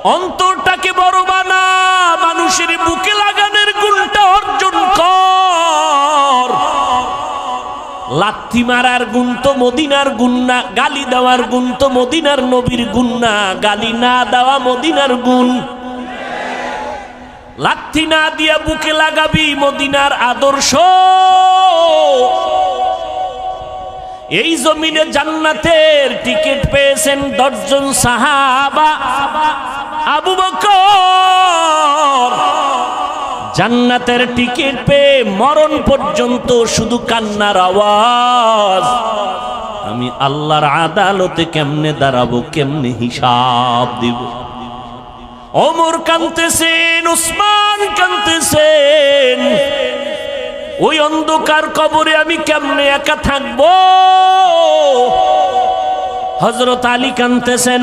অন্তরটাকে বড় বানা, মানুষের বুকে লাগানোর গুণটা অর্জন কর। লাথি মারার গুণ তো মদিনার গুণ না, গালি দেওয়ার গুণ তো মদিনার নবীর গুণ না, গালি না দেওয়া মদিনার গুণ। লাথি না দিয়া বুকে লাগাবি মদিনার আদর্শ। এই জমিনে জান্নাতের টিকিট পেয়েছেন 10 জন সাহাবা। আবু বকর জান্নাতের টিকিট পেয়ে মরণ পর্যন্ত শুধু কান্নার আওয়াজ। আমি আল্লাহর আদালতে কেমনে দাঁড়াবো, কেমনে হিসাব দিব। ওমর কাঁদতেছেন, উসমান কাঁদতেছেন, ওই অন্ধকার কবরে আমি কেমনে একা থাকবো। হযরত আলী কাঁদতেছেন,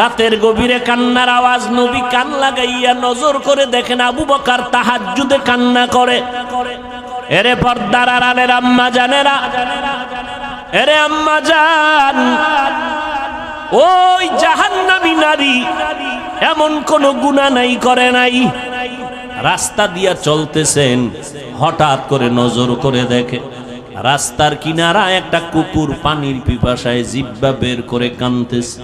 রাতের গভীরে কান্নার আওয়াজ। নবী কান লাগাইয়া নজর করে দেখেন আবু বকর তাহাজ্জুদে কান্না করে। এরে পর্দার আড়ালের আম্মা জানেরা, এরে আম্মা জান, ওই জাহান্নামী নারী এমন কোন গুনাহ নাই, করে নাই। রাস্তা দিয়া চলতেছেন, হঠাৎ করে নজর করে দেখে রাস্তার কিনারা একটা কুকুর পানির পিপাসায় জিহ্বা বের করে কাঁদতেছে।